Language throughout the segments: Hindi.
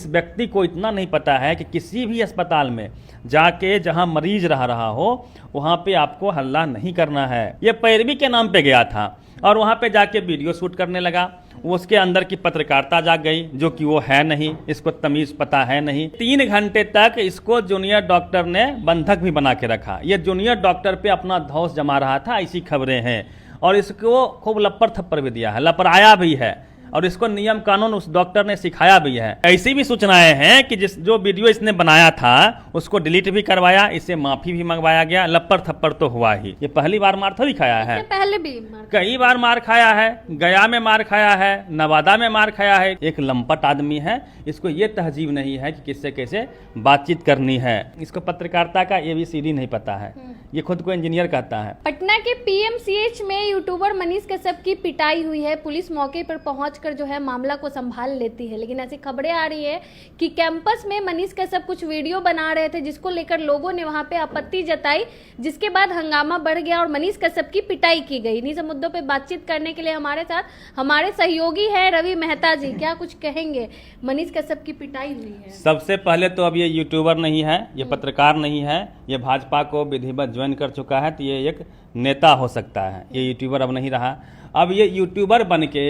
इस व्यक्ति को इतना नहीं पता है कि किसी भी अस्पताल में जाके जहां मरीज रहा हो वहां पे आपको हल्ला नहीं करना है। ये पैरवी के नाम पे गया था और वहां पे जाके वीडियो शूट करने लगा। उसके अंदर की पत्रकारिता जाग गई, जो कि वो है नहीं, इसको तमीज पता है नहीं। 3 घंटे तक इसको जूनियर डॉक्टर ने बंधक भी बना के रखा। ये जूनियर डॉक्टर पे अपना धौंस जमा रहा था, ऐसी खबरें हैं। और इसको खूब लप्पर थप्पर भी दिया है, लपराया भी है, और इसको नियम कानून उस डॉक्टर ने सिखाया भी है। ऐसी भी सूचनाएं हैं कि जो वीडियो इसने बनाया था उसको डिलीट भी करवाया, इससे माफी भी मंगवाया गया। लप्पर थप्पर तो हुआ ही, ये पहली बार मार थोड़ी खाया है, पहले भी कई बार मार खाया है। गया में मार खाया है, नवादा में मार खाया है। एक लंपट आदमी है, इसको ये तहजीब नहीं है कि किससे कैसे बातचीत करनी है। इसको पत्रकारिता का ABCD नहीं पता है, ये खुद को इंजीनियर कहता है। पटना के PMCH में यूट्यूबर मनीष कश्यप की पिटाई हुई है। पुलिस मौके पर पहुंचकर जो है मामला को संभाल लेती है, लेकिन ऐसी खबरें आ रही है कि कैंपस में मनीष कश्यप कुछ वीडियो बना रहे थे, जिसको लेकर लोगों ने वहां पे आपत्ति जताई, जिसके बाद हंगामा बढ़ गया और मनीष कश्यप की पिटाई की गई। इन्हीं सब मुद्दों पे बातचीत करने के लिए हमारे साथ हमारे सहयोगी है रवि मेहता जी। क्या कुछ कहेंगे? मनीष कश्यप की पिटाई हुई है। सबसे पहले तो अब ये यूट्यूबर नहीं है, ये पत्रकार नहीं है, ये भाजपा को विधिवत ज्वाइन कर चुका है, तो ये एक नेता हो सकता है। ये यूट्यूबर अब नहीं रहा। अब ये यूट्यूबर बन के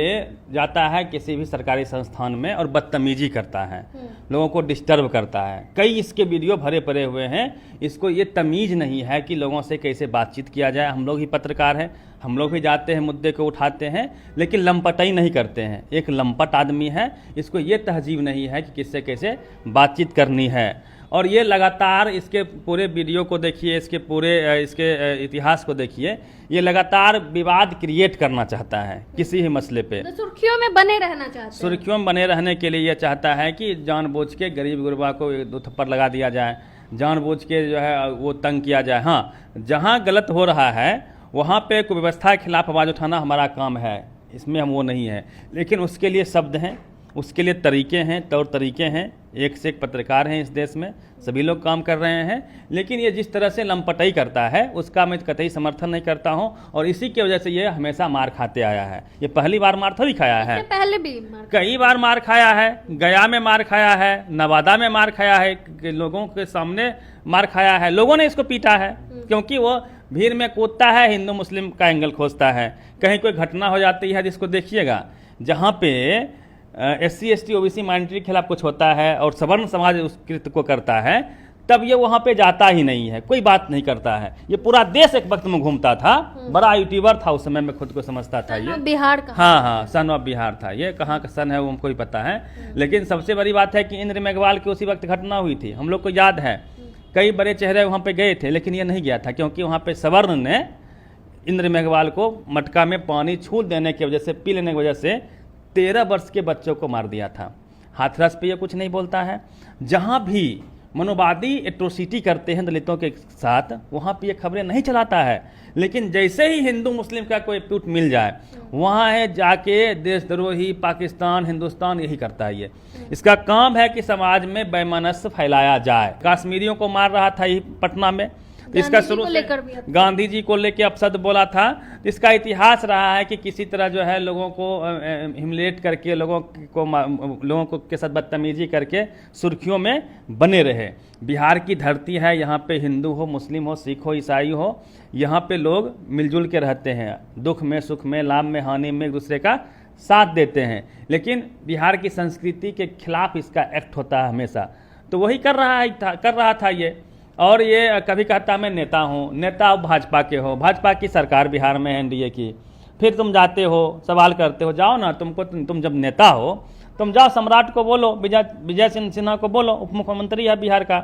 जाता है किसी भी सरकारी संस्थान में और बदतमीजी करता है, लोगों को डिस्टर्ब करता है। कई इसके वीडियो भरे पड़े हुए हैं। इसको ये तमीज नहीं है कि लोगों से कैसे बातचीत किया जाए। हम लोग ही पत्रकार हैं, हम लोग भी जाते हैं, मुद्दे को उठाते हैं, लेकिन लंपटाई नहीं करते हैं। एक लंपट आदमी है, इसको ये तहजीब नहीं है कि किससे कैसे बातचीत करनी है। और ये लगातार इसके पूरे वीडियो को देखिए, इसके इतिहास को देखिए, ये लगातार विवाद क्रिएट करना चाहता है किसी भी मसले पे। तो सुर्खियों में बने रहना चाहता है। सुर्खियों में बने रहने के लिए ये चाहता है कि जानबूझ के गरीब गुरबा को 2 थप्पड़ लगा दिया जाए, जानबूझ के जो है वो तंग किया जाए। हाँ, जहाँ गलत हो रहा है वहाँ पे कुव्यवस्था के खिलाफ आवाज़ उठाना हमारा काम है, इसमें हम वो नहीं है। लेकिन उसके लिए शब्द हैं, उसके लिए तरीके हैं, तौर तरीके हैं। एक से एक पत्रकार हैं इस देश में, सभी लोग काम कर रहे हैं। लेकिन ये जिस तरह से लंपटाई करता है उसका मैं कतई समर्थन नहीं करता हूं, और इसी की वजह से ये हमेशा मार खाते आया है। ये पहली बार मार थोड़ी खाया है, पहले भी कई बार मार खाया है। गया में मार खाया है, नवादा में मार खाया है, लोगों के सामने मार खाया है। लोगों ने इसको पीटा है क्योंकि वो भीड़ में कूदता है, हिंदू मुस्लिम का एंगल खोजता है। कहीं कोई घटना हो जाती है जिसको देखिएगा, जहाँ पे SC ST OBC माइनॉरिटी के खिलाफ कुछ होता है और सवर्ण समाज उस कृत्य को करता है, तब ये वहाँ पे जाता ही नहीं है, कोई बात नहीं करता है। ये पूरा देश एक वक्त में घूमता था, बड़ा यूट्यूबर था उस समय में, खुद को समझता था ये बिहार का। हाँ, सन ऑफ बिहार था। ये कहाँ का सन है वो हमको ही पता है। लेकिन सबसे बड़ी बात है कि इंद्र मेघवाल की उसी वक्त घटना हुई थी, हम लोग को याद है। कई बड़े चेहरे वहाँ पे गए थे, लेकिन ये नहीं गया था क्योंकि वहाँ पे सवर्ण ने इंद्र मेघवाल को मटका में पानी छूट देने की वजह से, पी लेने की वजह से 13 वर्ष के बच्चों को मार दिया था। हाथरस पे ये कुछ नहीं बोलता है। जहाँ भी मनोवादी एट्रोसिटी करते हैं दलितों के साथ, वहाँ पे ये खबरें नहीं चलाता है। लेकिन जैसे ही हिंदू मुस्लिम का कोई ट्वीट मिल जाए, वहाँ है जाके देशद्रोही पाकिस्तान हिंदुस्तान यही करता है। ये इसका काम है कि समाज में वैमनस्य फैलाया जाए। कश्मीरियों को मार रहा था ये पटना में, इसका शुरू से गांधी जी को लेकर अपशब्द बोला था। इसका इतिहास रहा है कि किसी तरह जो है लोगों को हिमलेट करके, लोगों को के साथ बदतमीजी करके सुर्खियों में बने रहे। बिहार की धरती है, यहाँ पे हिंदू हो, मुस्लिम हो, सिख हो, ईसाई हो, यहाँ पे लोग मिलजुल के रहते हैं। दुख में, सुख में, लाभ में, हानि में एक दूसरे का साथ देते हैं। लेकिन बिहार की संस्कृति के खिलाफ इसका एक्ट होता है हमेशा, तो वही कर रहा था ये। और ये कभी कहता मैं नेता हूँ, नेता भाजपा के हो, भाजपा की सरकार बिहार में है NDA की, फिर तुम जाते हो सवाल करते हो। जाओ ना, तुम जब नेता हो तुम जाओ, सम्राट को बोलो, विजय सिन्हा को बोलो, उप मुख्यमंत्री है बिहार का,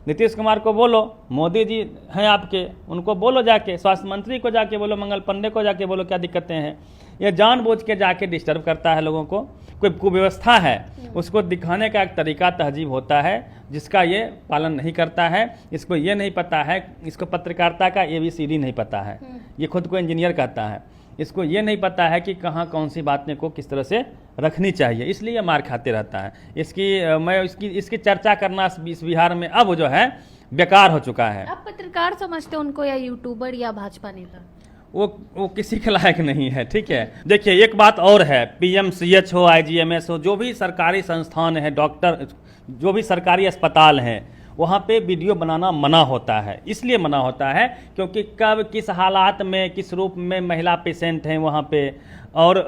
नीतीश कुमार को बोलो, मोदी जी हैं आपके, उनको बोलो जाके, स्वास्थ्य मंत्री को जाके बोलो, मंगल पांडे को जाके बोलो क्या दिक्कतें हैं। ये जानबूझ के जाके डिस्टर्ब करता है लोगों को। कोई कुव्यवस्था है उसको दिखाने का एक तरीका तहजीब होता है, जिसका ये पालन नहीं करता है। इसको ये नहीं पता है, इसको पत्रकारिता का ABCD नहीं पता है। ये खुद को इंजीनियर कहता है। इसको ये नहीं पता है कि कहाँ कौन सी बातें को किस तरह से रखनी चाहिए, इसलिए मार खाते रहता है। इसकी चर्चा करना इस बिहार में अब जो है बेकार हो चुका है। आप पत्रकार समझते हो उनको या यूट्यूबर या भाजपा नेता? वो किसी के लायक नहीं है। ठीक है, देखिए एक बात और है, पीएमसीएच हो, आईजीएमएस हो, जो भी सरकारी संस्थान है, डॉक्टर, जो भी सरकारी अस्पताल हैं, वहाँ पे वीडियो बनाना मना होता है। इसलिए मना होता है क्योंकि कब किस हालात में, किस रूप में महिला पेशेंट हैं वहाँ पे, और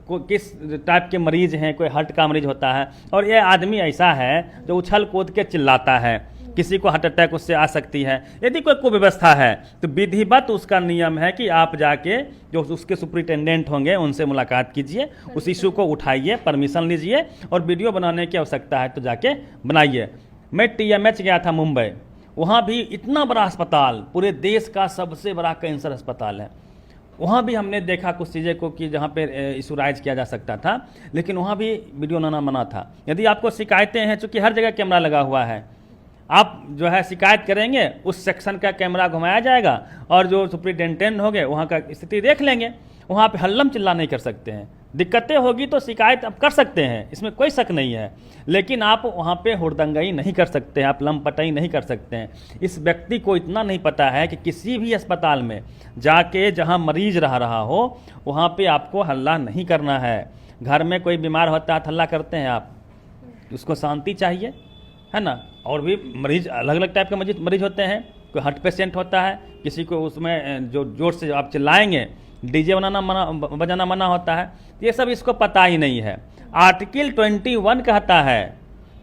किस टाइप के मरीज हैं, कोई हार्ट का मरीज होता है, और ये आदमी ऐसा है जो उछल कूद के चिल्लाता है, किसी को हार्ट अटैक उससे आ सकती है। यदि कोई कुव्यवस्था है तो विधिवत उसका नियम है कि आप जाके जो उसके सुपरिटेंडेंट होंगे उनसे मुलाकात कीजिए, उस इशू को उठाइए, परमिशन लीजिए, और वीडियो बनाने की आवश्यकता है तो जाके बनाइए। मैं टीएमएच गया था मुंबई, वहाँ भी इतना बड़ा अस्पताल, पूरे देश का सबसे बड़ा कैंसर अस्पताल है, वहाँ भी हमने देखा कुछ चीज़ें को कि जहाँ पे इशूराइज किया जा सकता था, लेकिन वहाँ भी वीडियो बनाना मना था। यदि आपको शिकायतें हैं, चूँकि हर जगह कैमरा लगा हुआ है, आप जो है शिकायत करेंगे, उस सेक्शन का कैमरा घुमाया जाएगा और जो सुपरिटेंडेंट होंगे वहाँ का स्थिति देख लेंगे। वहाँ पे हल्लम चिल्ला नहीं कर सकते हैं, दिक्कतें होगी तो शिकायत आप कर सकते हैं, इसमें कोई शक नहीं है, लेकिन आप वहाँ पे हुड़दंगाई नहीं कर सकते हैं, आप लंपटाई नहीं कर सकते हैं। इस व्यक्ति को इतना नहीं पता है कि किसी भी अस्पताल में जाके जहाँ मरीज रहा हो वहाँ पे आपको हल्ला नहीं करना है। घर में कोई बीमार होता है, हल्ला करते हैं आप, उसको शांति चाहिए, है ना। और भी मरीज, अलग अलग टाइप के मरीज होते हैं, कोई हार्ट पेशेंट होता है, किसी को उसमें जो जोर से आप चिल्लाएंगे, डीजे बजाना मना होता है, ये सब इसको पता ही नहीं है। आर्टिकल 21 कहता है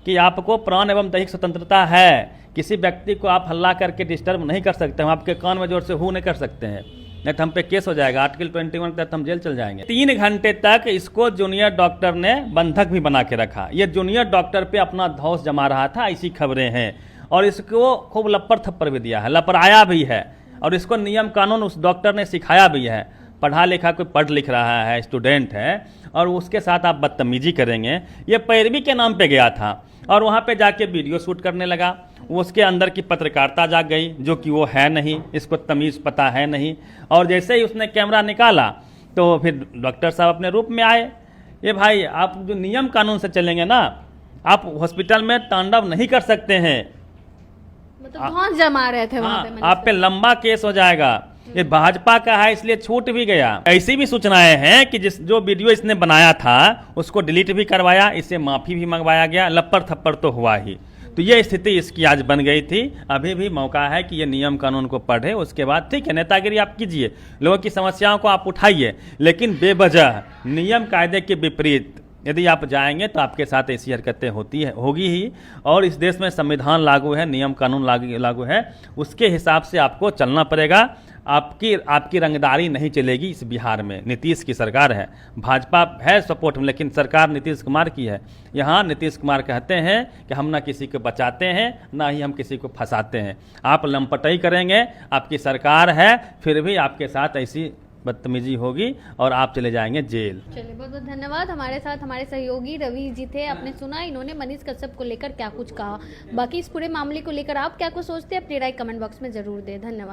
कि आपको प्राण एवं दैहिक स्वतंत्रता है, किसी व्यक्ति को आप हल्ला करके डिस्टर्ब नहीं कर सकते, हम आपके कान में जोर से हू नहीं कर सकते हैं, नहीं तो हम पे केस हो जाएगा। आर्टिकल 21 के तहत हम जेल चल जाएंगे। 3 घंटे तक इसको जूनियर डॉक्टर ने बंधक भी बना के रखा। ये जूनियर डॉक्टर पे अपना धौंस जमा रहा था, ऐसी खबरें हैं, और इसको खूब लप्पर थप्पर भी दिया है, लपराया भी है, और इसको नियम कानून उस डॉक्टर ने सिखाया भी है। पढ़ा लिखा कोई पढ़ लिख रहा है, स्टूडेंट है, और उसके साथ आप बदतमीजी करेंगे। ये पैरवी के नाम पे गया था और वहाँ पे जाके वीडियो शूट करने लगा। उसके अंदर की पत्रकारिता जाग गई, जो कि वो है नहीं, इसको तमीज़ पता है नहीं। और जैसे ही उसने कैमरा निकाला तो फिर डॉक्टर साहब अपने रूप में आए। ये भाई, आप जो नियम कानून से चलेंगे ना, आप हॉस्पिटल में तांडव नहीं कर सकते हैं, मतलब बहुत जमा रहे थे वहाँ पे। आप पे लंबा केस हो जाएगा। ये भाजपा का है इसलिए छूट भी गया। ऐसी भी सूचनाएं हैं कि जो वीडियो इसने बनाया था उसको डिलीट भी करवाया, इससे माफी भी मंगवाया गया, लप्पर थप्पर तो हुआ ही। तो ये स्थिति इसकी आज बन गई थी। अभी भी मौका है कि ये नियम कानून को पढ़े, उसके बाद ठीक है नेतागिरी आप कीजिए, लोगों की समस्याओं को आप उठाइए, लेकिन बेवजह नियम कायदे के विपरीत यदि आप जाएंगे तो आपके साथ ऐसी हरकतें होगी ही। और इस देश में संविधान लागू है, नियम कानून लागू है, उसके हिसाब से आपको चलना पड़ेगा। आपकी रंगदारी नहीं चलेगी इस बिहार में। नीतीश की सरकार है, भाजपा है सपोर्ट में, लेकिन सरकार नीतीश कुमार की है। यहाँ नीतीश कुमार कहते हैं कि हम ना किसी को बचाते हैं, ना ही हम किसी को फंसाते हैं। आप लंपटाई करेंगे, आपकी सरकार है, फिर भी आपके साथ ऐसी बदतमीजी होगी और आप चले जाएंगे जेल। चलिए, बहुत बहुत धन्यवाद। हमारे साथ हमारे सहयोगी रवि जी थे। आपने सुना इन्होंने मनीष कश्यप को लेकर क्या कुछ कहा। बाकी इस पूरे मामले को लेकर आप क्या कुछ सोचते हैं, अपनी राय कमेंट बॉक्स में जरूर दें। धन्यवाद।